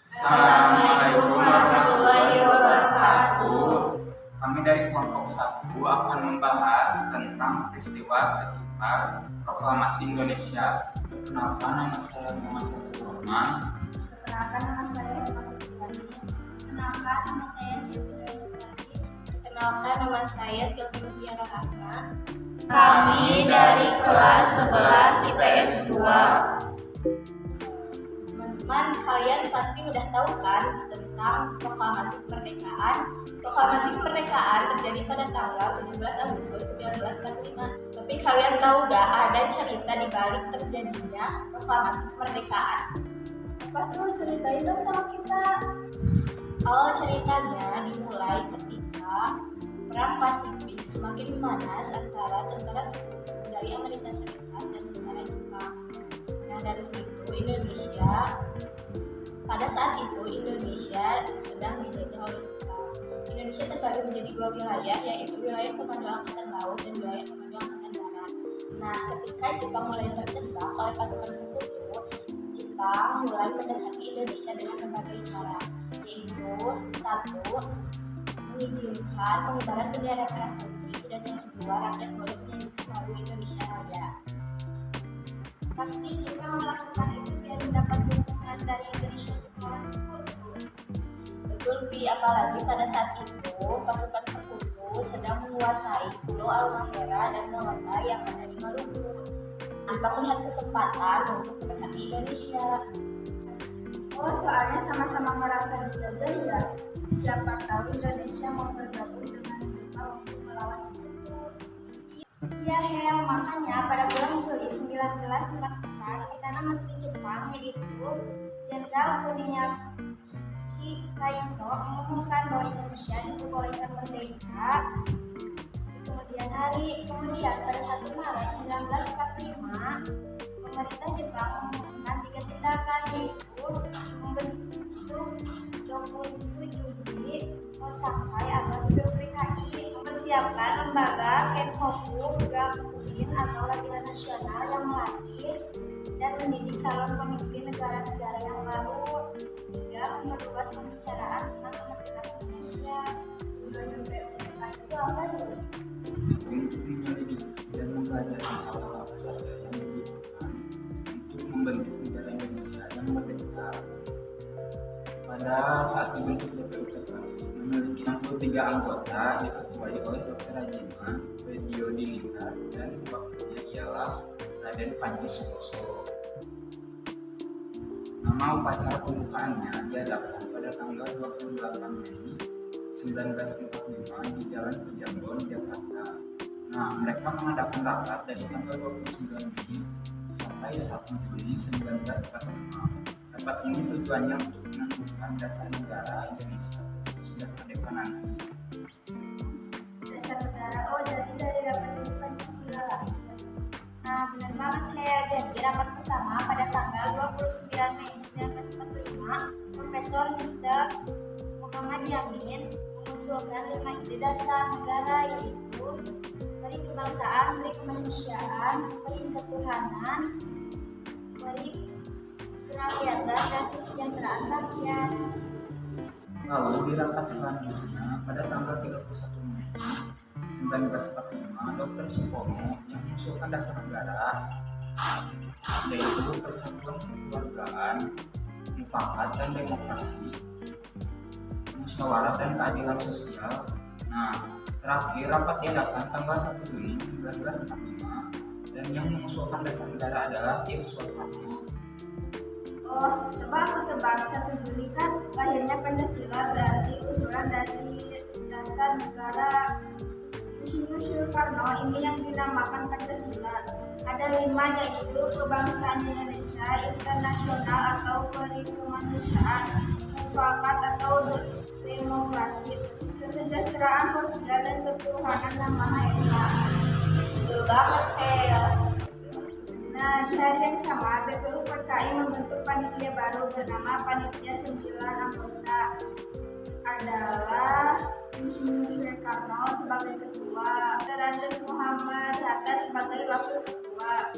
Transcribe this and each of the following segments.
Assalamualaikum warahmatullahi wabarakatuh. Kami dari kelompok 1 akan membahas tentang peristiwa sekitar Proklamasi Indonesia. Perkenalkan, nama saya Muhammad Saiful Rahman. Perkenalkan, nama saya Muhammad Ibrahim. Perkenalkan, nama saya Siti Sari. Perkenalkan, nama saya Sylvia Mutiara Rahma. Kami dari kelas 11 IPS 2. Teman-teman, kalian pasti udah tahu kan tentang Proklamasi Kemerdekaan. Proklamasi Kemerdekaan terjadi pada tanggal 17 Agustus 1945. Tapi kalian tahu gak ada cerita di balik terjadinya Proklamasi Kemerdekaan? Apa tuh? Ceritain dong sama kita. Awal ceritanya dimulai ketika Perang Pasifik semakin memanas antara tentara sekutu dari Amerika Serikat dan tentara Jepang. Nah, dari situ pada saat itu Indonesia sedang dijajah oleh Jepang. Indonesia terbagi menjadi 2 wilayah, yaitu wilayah Komando Angkatan Laut dan wilayah Komando Angkatan Darat. Nah, ketika Jepang mulai terdesak oleh pasukan sekutu, Jepang mulai mendekati Indonesia dengan berbagai cara, yaitu 1. Mengizinkan pengibaran bendera merah putih, dan yang kedua, rakyat boleh menyanyikan lagu Indonesia Raya. Pasti Jepang melakukan itu biar mendapat dukungan dari Indonesia untuk melawan sekutu. Betul, Bi, apalagi pada saat itu pasukan sekutu sedang menguasai Pulau Halmahera dan Malaka yang ada di Maluku. Jepang melihat kesempatan untuk mendekati Indonesia. Oh, soalnya sama-sama merasa dijajah ya. Siapa tahu Indonesia mau bergabung dengan Jepang untuk melawan sekutu. Iya, Hel, makanya pada bulan Juli 1944 Perdana Menteri Jepang yaitu Jenderal Kuniaki Kaiso mengumumkan bahwa Indonesia diperbolehkan merdeka di kemudian hari. Kemudian pada 1 Maret 1945 pemerintah Jepang mengumumkan 3 tindakan, yaitu membentuk Dokumitsu Jubi Mosakai atau BPKI, mempersiapkan lembaga Kenkoku Gakuin atau latihan nasional yang melatih dan mendidik calon pemimpin negara-negara yang baru. 3. Memperluas pembicaraan tentang kemerdekaan Indonesia. Tujuan BPK itu apa ya? Untuk menyelidiki dan mempelajari hal-hal apa saja yang dibutuhkan untuk membentuk negara Indonesia yang merdeka. Pada saat dibentuk BPUPKI memiliki 63 anggota, diketuai oleh Dr. Rajima Weddio Diningrat dan wakilnya ialah Raden Panji Sukoso. Nama upacara pembukaannya diadakan pada tanggal 28 Mei 1945 di Jalan Pejambon, Jakarta. Nah, mereka mengadakan rapat dari tanggal 29 Mei sampai 1 Juni 1945. Rapat ini tujuannya untuk menentukan dasar negara Indonesia sudah merdeka nanti. Dasar negara, oh jadi dari rapat itu Pancasila lah. Nah, benar banget, Hel. Jadi rapat pertama pada tanggal 29 Mei 1945 Profesor Mr. Muhammad Yamin mengusulkan 5 ide dasar negara, yaitu peri kebangsaan, peri kemanusiaan, peri ketuhanan, peri kerakyatan, dan kesejahteraan rakyat. Lalu di rapat selanjutnya pada tanggal 31 Mei 1945 Dr. Supomo yang mengusulkan dasar negara, yaitu persatuan kekeluargaan, mufakat dan demokrasi, musyawarah dan keadilan sosial. Nah, terakhir rapat diadakan tanggal 1 Juni 1945 dan yang mengusulkan dasar negara adalah I. Soekarno. Oh, coba aku tebak, 1 Juli kan lahirnya Pancasila, berarti usulan dari dasar negara Soekarno ini yang dinamakan Pancasila. Ada 5, yaitu kebangsaan Indonesia, internasional atau peri kemanusiaan, mufakat atau demokrasi, kesejahteraan sosial, dan ketuhanan yang Maha Esa. Betul banget, Tel. Nah, di hari yang sama, BPUPKI membentuk panitia baru bernama Panitia 9 Anggota. Adalah Insinyur Soekarno sebagai ketua, Raden Muhammad Hatta sebagai wakil ketua,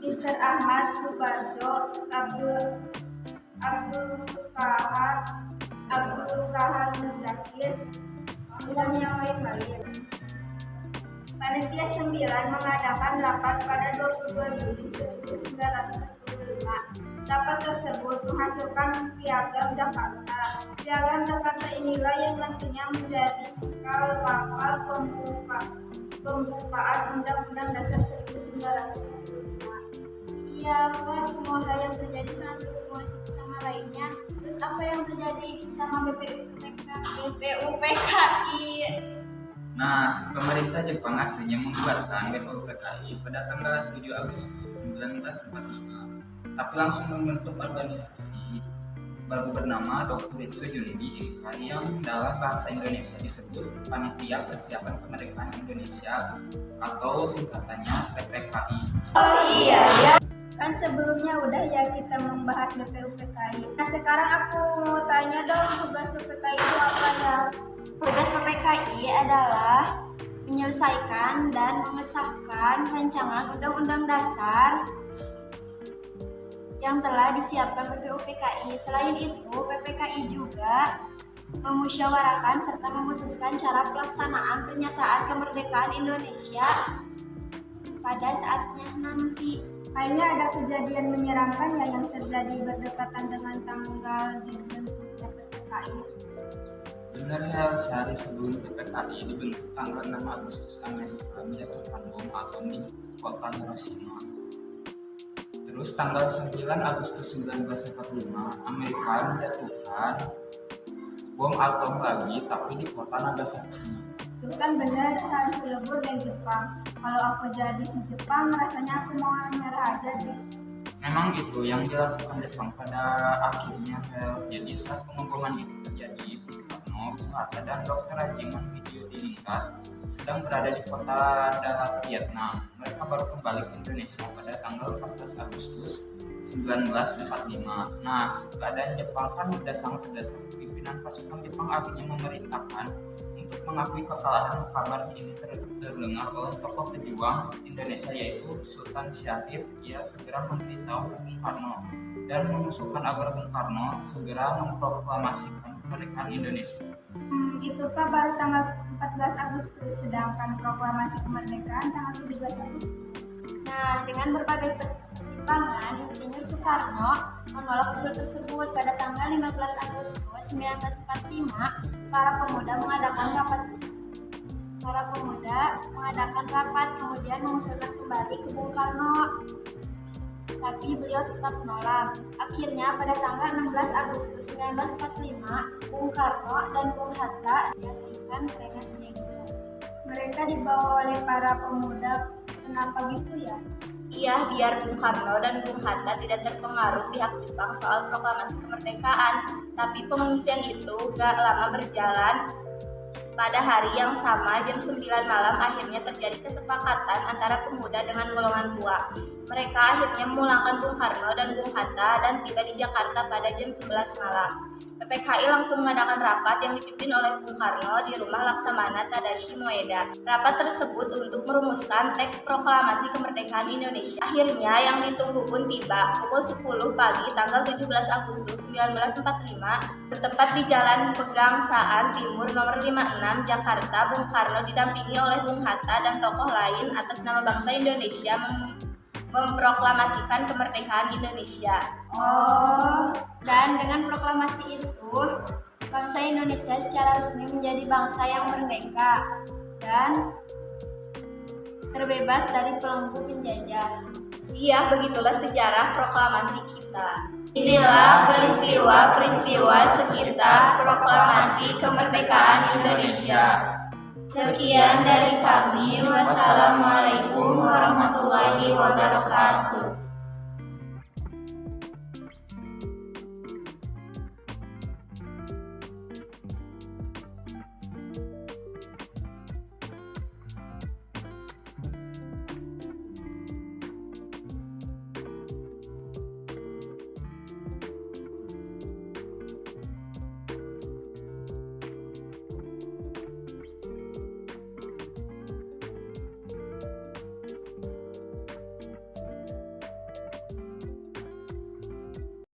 Mr. Ahmad Subarjo, Abdul Kahar Muzakir, dan yang lain-lain. Panitia 9 mengadakan rapat pada 22 Juli 1945. Rapat tersebut menghasilkan Piagam Jakarta. Piagam Jakarta inilah yang nantinya menjadi cikal bakal pembukaan Undang-Undang Dasar 1945. Iya, Mas, semua hal yang terjadi sangat berhubungan satu sama lainnya. Terus apa yang terjadi sama BPUPKI? Nah, pemerintah Jepang akhirnya membubarkan BPUPKI pada tanggal 7 Agustus 1945, tapi langsung membentuk organisasi baru bernama Dokuritsu Junbi Inka yang dalam bahasa Indonesia disebut Panitia Persiapan Kemerdekaan Indonesia atau singkatannya PPKI. Oh iya ya. Kan sebelumnya udah ya kita membahas BPUPKI. Nah sekarang aku mau tanya dong, tugas BPKI itu apa ya? Tugas PPKI adalah menyelesaikan dan mengesahkan rancangan Undang-Undang Dasar yang telah disiapkan BPUPKI. Selain itu, PPKI juga memusyawarakan serta memutuskan cara pelaksanaan pernyataan kemerdekaan Indonesia pada saatnya nanti. Kayaknya ada kejadian menyeramkan ya yang terjadi berdekatan dengan tanggal dibentuknya PPKI. Benar ya, sehari sebelum PPKI dibentuk tanggal 6 Agustus Amerika menjatuhkan bom atom di kota Hiroshima. Terus tanggal 9 Agustus 1945 Amerika menjatuhkan bom atom lagi tapi di kota Nagasaki. Itu kan benar harus dilebur dari Jepang. Kalau aku jadi si Jepang rasanya aku mau nyerah aja deh. Memang itu yang dilakukan Jepang pada akhirnya. Jadi saat pengeboman itu terjadi, Bung Karno, Bung Hatta, dan Dr. Rajiman Widyo-Diningrat sedang berada di kota Dalat, Vietnam. Mereka baru kembali ke Indonesia pada tanggal 14 Agustus 1945. Nah, keadaan Jepang kan sudah sangat terdesak. Pimpinan pasukan Jepang akhirnya memerintahkan untuk mengakui kekalahan. Kabar ini terdengar oleh tokoh pejuang Indonesia yaitu Sultan Syahrir. Ia segera memberitahu Bung Karno dan mengusulkan agar Bung Karno segera memproklamasikan kemerdekaan Indonesia. Itu kan baru tanggal 14 Agustus, sedangkan proklamasi kemerdekaan tanggal 17 Agustus. Nah, dengan berbagai pertimbangan, Insinyur Soekarno menolak usul tersebut. Pada tanggal 15 Agustus 1945, para pemuda mengadakan rapat kemudian mengusulkan kembali ke Bung Karno. Tapi beliau tetap menolak. Akhirnya pada tanggal 16 Agustus 1945, Bung Karno dan Bung Hatta diasingkan ke Rengasdengklok. Mereka dibawa oleh para pemuda. Kenapa gitu ya? Iya, biar Bung Karno dan Bung Hatta tidak terpengaruh pihak Jepang soal proklamasi kemerdekaan. Tapi pengungsian itu gak lama berjalan. Pada hari yang sama, jam 9 malam, akhirnya terjadi kesepakatan antara pemuda dengan golongan tua. Mereka akhirnya memulangkan Bung Karno dan Bung Hatta dan tiba di Jakarta pada jam 11 malam. PPKI langsung mengadakan rapat yang dipimpin oleh Bung Karno di rumah Laksamana Tadashi Moeda. Rapat tersebut untuk merumuskan teks proklamasi kemerdekaan Indonesia. Akhirnya yang ditunggu pun tiba. Pukul 10 pagi tanggal 17 Agustus 1945, bertempat di Jalan Pegangsaan Timur nomor 56 Jakarta, Bung Karno didampingi oleh Bung Hatta dan tokoh lain atas nama bangsa Indonesia memproklamasikan kemerdekaan Indonesia. Oh, dan dengan proklamasi itu, bangsa Indonesia secara resmi menjadi bangsa yang merdeka dan terbebas dari belenggu penjajah. Iya, begitulah sejarah proklamasi kita. Inilah peristiwa-peristiwa sekitar proklamasi kemerdekaan Indonesia. Sekian dari kami. Wassalamualaikum warahmatullahi wabarakatuh.